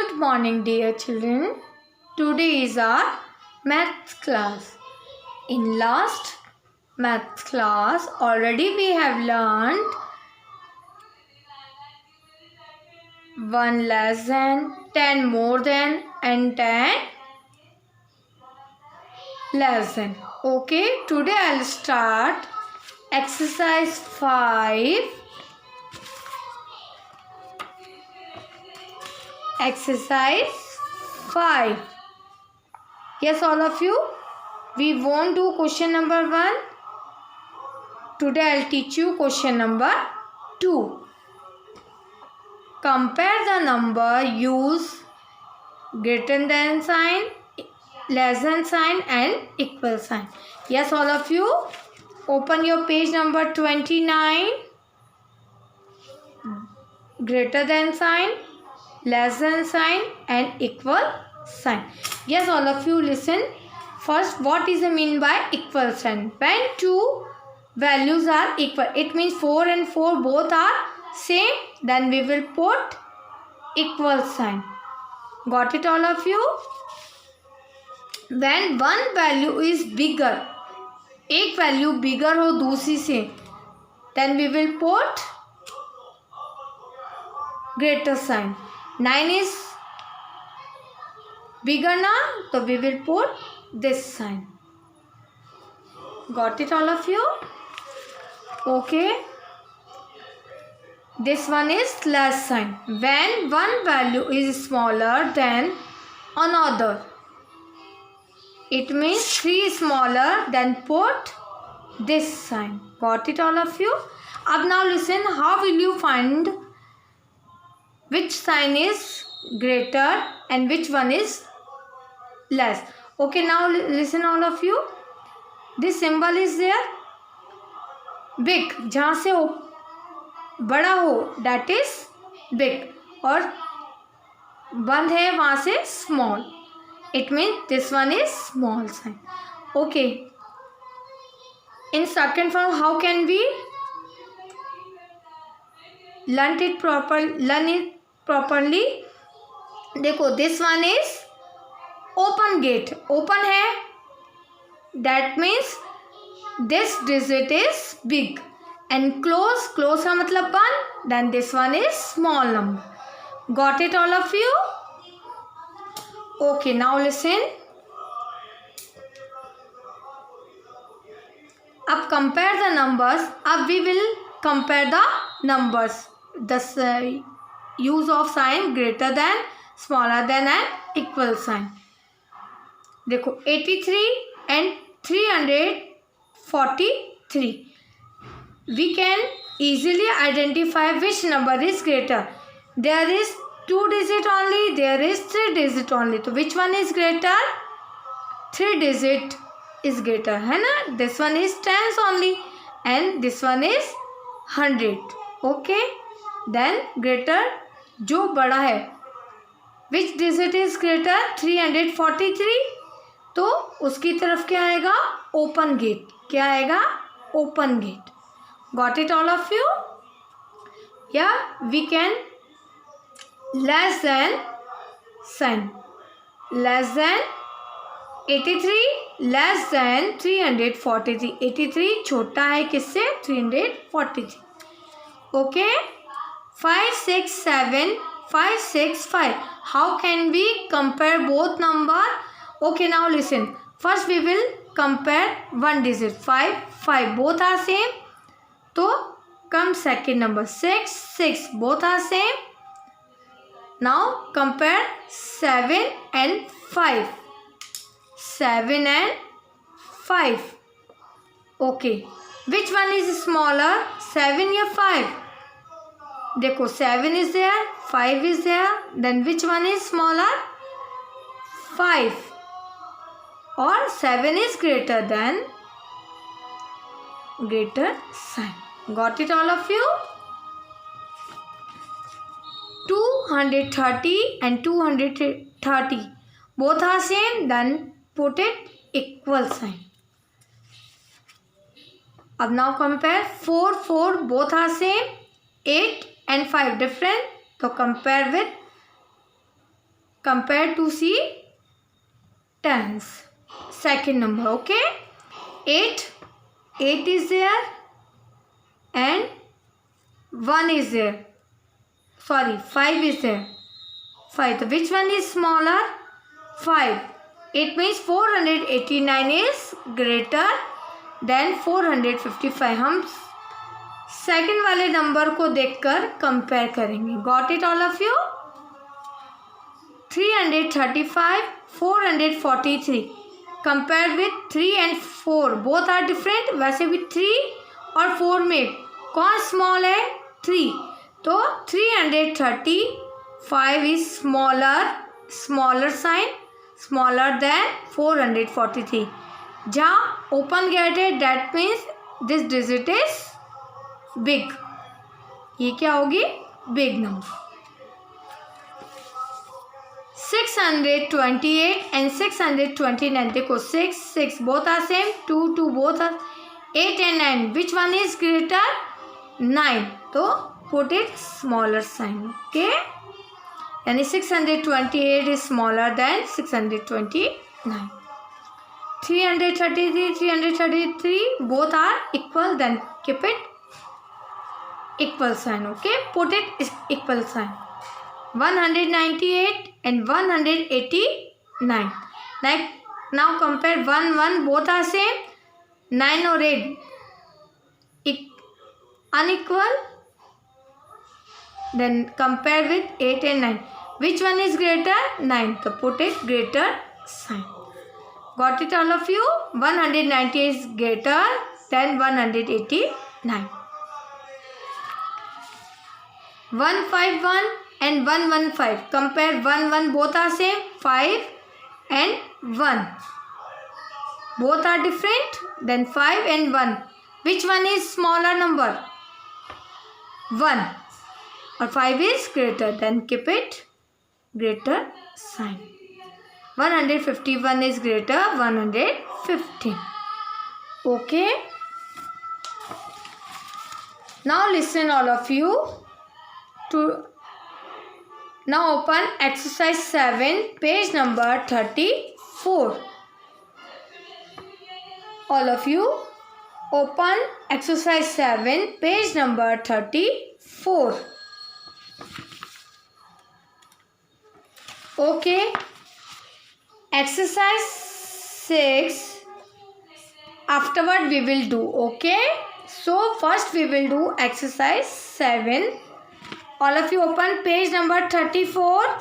Good morning, dear children. Today is our maths class. In last maths class, already we have learned 1 less than, 10 more than, and 10 less than. Okay, today I'll start exercise 5. Exercise 5. Yes, all of you. We won't do question number 1. Today I'll teach you question number 2. Compare the number, use greater than sign, less than sign and equal sign. Yes, all of you. Open your page number 29. Greater than sign, less than sign and equal sign. Yes, all of you listen. First, what is the mean by equal sign? When two values are equal, it means 4 and 4 both are same, then we will put equal sign. Got it, all of you? When one value is bigger, एक value बिगर हो दूसरी से, then we will put greater sign. 9 is bigger now, so we will put this sign. Got it, all of you? Okay. This one is less sign. When one value is smaller than another, it means 3 is smaller, then put this sign. Got it, all of you? Ab now listen, how will you find which sign is greater and which one is less? Okay, now listen, all of you. This symbol is there. Big, जहाँ से बड़ा हो, that is big, और बंद है वहाँ से small. It means this one is small sign. Okay. In second form, how can we learn it properly? देखो, this one is open gate. Open है, that means this digit is big. And close का मतलब बंद, then this one is small number. Got it, all of you? Okay, now listen. अब compare the numbers. अब we will compare the numbers. The use of sign greater than, smaller than and equal sign. देखो 83 and 343. We can easily identify which number is greater. There is 2 digit only, there is 3 digit only. So which one is greater? 3 digit is greater, है ना? This one is tens only and this one is 100. Okay, then greater जो बड़ा है, which digit is greater? 343. तो उसकी तरफ क्या आएगा? Open gate. क्या आएगा? Open gate. Got it, all of you? Yeah, we can less than sign. Less than 83, less than 343. 83 छोटा है किससे? 343. Okay. 5, 6, 7, 5, 6, 5. How can we compare both number? Okay, now listen. First we will compare one digit. 5, 5. Both are same. तो come second number. 6, 6. Both are same. Now compare 7 and 5. 7 and 5. Okay. Which one is smaller? 7 या 5? देखो 7 is there, 5 is there. Then which one is smaller? 5. Or 7 is greater than greater sign. Got it, all of you? 230 and 230. Both are same, then put it equal sign. अब now compare 4, 4. Both are same. 8 and 5 different. So compare with Compare to see tens. Second number, okay? 8 is there and 1 is there. Sorry, 5 is there. 5. So which one is smaller? 5. It means 489 is greater than 455. हम second वाले number को देखकर compare करेंगे. Got it all of you? 335, 443. Compared with 3 and 4. Both are different. वैसे भी 3 और 4 में कौन स्मॉल है? 3. तो 335 is smaller sign, smaller than 443. जहाँ open gate है, that means this digit is big. ये क्या होगी? Big number. 628 and 629. देखो 6 both are same, 2 both are 8 and 9. Which one is greater? 9. तो put it smaller sign. Okay. यानी 628 is smaller than 629. 333 both are equal, then keep it equal sign. Okay. Put it equal sign. 198 and 189. Now compare 1 both are same. 9 or 8 unequal. Then compare with 8 and 9. Which one is greater? 9. So put it greater sign. Got it all of you? 190 is greater than 189. 151 and 115. Compare 1 both are same. 5 and 1. Both are different. Then 5 and 1. Which one is smaller number? 1. Or 5 is greater. Then keep it greater sign. 151 is greater 115. Okay. Now listen all of you. Now open exercise 7, page number 34. All of you open exercise 7, page number 34. Okay. Exercise 6 afterward we will do. Okay. So first we will do exercise 7. All of you open page number 34.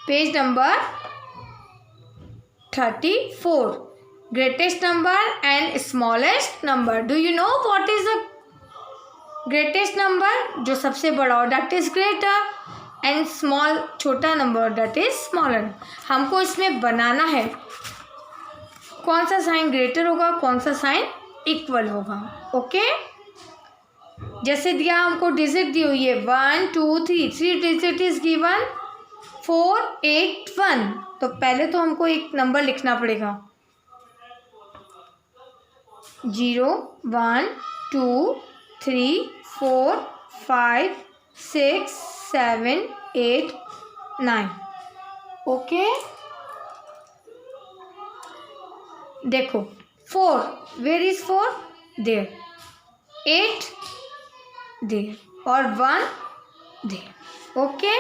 Page number 34. Greatest number and smallest number. Do you know what is the greatest number? जो सबसे बड़ा हो that is greater, and small छोटा number that is smaller. हमको इसमें बनाना है कौन सा साइन ग्रेटर होगा, कौन सा साइन इक्वल होगा. ओके. जैसे दिया हमको डिजिट दी हुई है 1 2 3. 3 डिजिट इज गिवन 4 8 1. तो पहले तो हमको एक नंबर लिखना पड़ेगा 0 1 2 3 4 5 6 7 8 9. ओके. देखो 4, where is 4? There. 8 there और 1 there. ओके.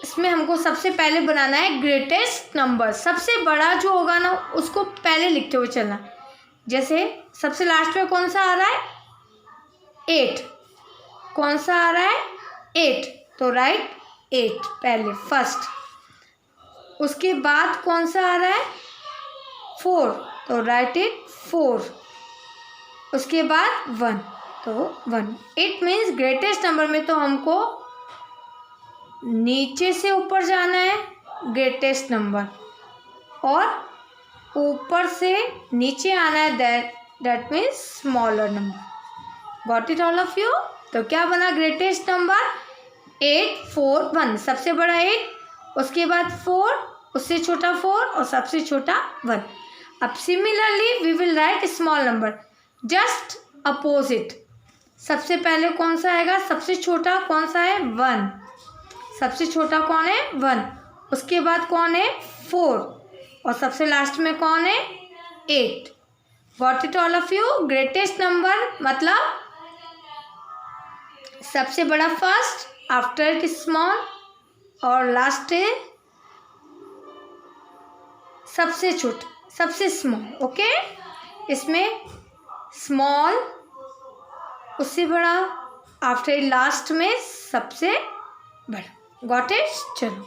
इसमें हमको सबसे पहले बनाना है ग्रेटेस्ट नंबर. सबसे बड़ा जो होगा ना उसको पहले लिखते हुए चलना. जैसे सबसे लास्ट में कौन सा आ रहा है 8. कौन सा आ रहा है 8. तो राइट 8 पहले फर्स्ट. उसके बाद कौन सा आ रहा है 4. तो राइट इट 4. उसके बाद 1. तो 1. इट मीन्स ग्रेटेस्ट नंबर में तो हमको नीचे से ऊपर जाना है ग्रेटेस्ट नंबर और ऊपर से नीचे आना है that means smaller number. Got it all of you. तो क्या बना ग्रेटेस्ट नंबर 8 4 1. सबसे बड़ा 8, उसके बाद 4, उससे छोटा 4 और सबसे छोटा 1. अब similarly we will write small number. Just opposite. सबसे पहले कौन सा आएगा, सबसे छोटा कौन सा है, 1। सबसे छोटा कौन है, 1। उसके बाद कौन है, 4, और सबसे लास्ट में कौन है, 8। Got it all of you. Greatest number मतलब सबसे बड़ा फर्स्ट, आफ्टर इट स्मॉल, और लास्ट है सबसे छोटा, सबसे स्मॉल। ओके, इसमें स्मॉल उससे बड़ा, आफ्टर लास्ट में सबसे बड़ा। Got it. चलो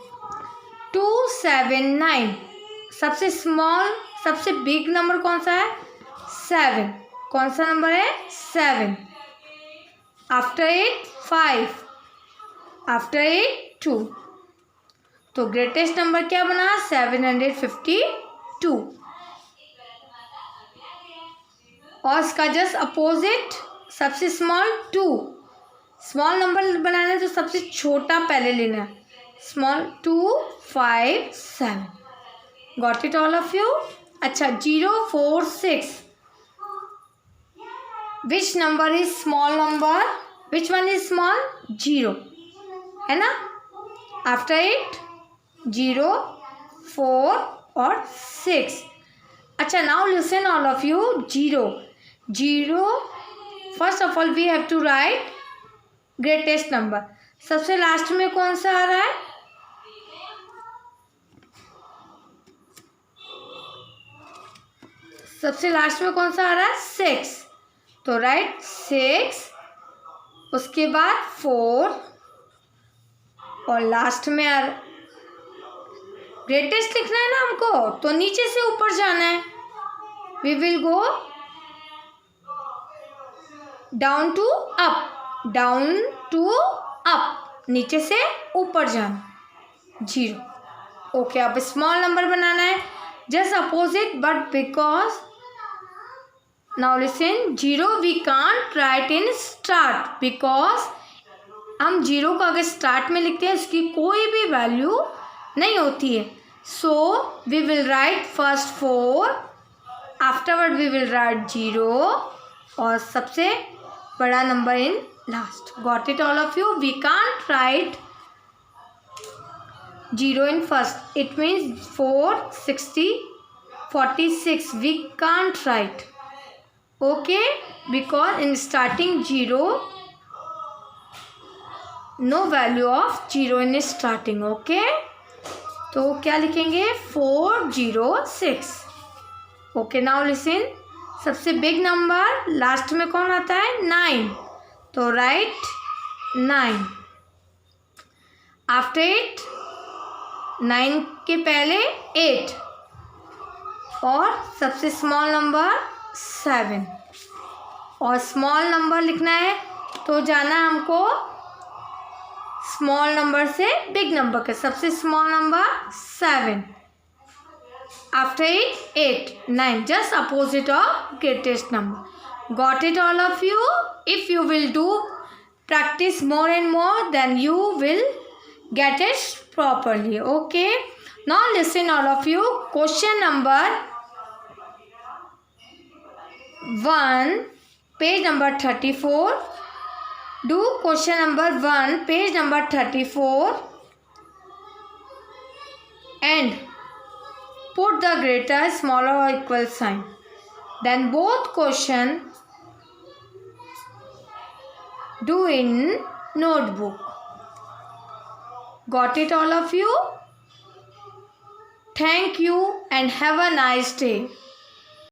279, सबसे स्मॉल सबसे बिग नंबर कौन सा है, 7। कौन सा नंबर है, 7। After it 5, after it 2। तो ग्रेटेस्ट नंबर क्या बना, 752। और इसका जस्ट अपोजिट सबसे स्मॉल 2। स्मॉल नंबर बनाना है तो सबसे छोटा पहले लेना है, small 257। Got it all of you. अच्छा 046, which number is small number, which one is small, 0 है ना। आफ्टर इट 0, 4 और 6। अच्छा now listen all of you. 0 first of all we have to write greatest number. सबसे last में कौन सा आ रहा है, सबसे लास्ट में कौन सा आ रहा है, 6। तो राइट 6, उसके बाद 4 और लास्ट में ग्रेटेस्ट लिखना है ना हमको, तो नीचे से ऊपर जाना है। We will go down to up, down to up, नीचे से ऊपर जाना, 0। ओके, अब स्मॉल नंबर बनाना है just opposite, but because now listen, 0 we can't write in start, because हम 0 को अगर स्टार्ट में लिखते हैं उसकी कोई भी वैल्यू नहीं होती है। So we will write first 4, afterward we will write 0 और सबसे बड़ा number in last. Got it all of you. We can't write 0 in first, it means 460 46 we can't write, okay, because in starting 0 no value of 0 in starting, okay। तो क्या लिखेंगे, 406। Okay now listen, सबसे big number last में कौन आता है, 9। तो right 9। After it 9 के पहले 8 और सबसे स्मॉल नंबर 7। और स्मॉल नंबर लिखना है तो जाना हमको स्मॉल नंबर से बिग नंबर के, सबसे small number 7, after it 8, 9, just opposite of greatest number. Got it all of you. If you will do practice more and more, then you will get it properly, okay। Now listen all of you, question number 1 page number 34, do question number 1 page number 34 and put the greater, smaller or equal sign, then both question do in notebook। Got it all of you? Thank you and have a nice day.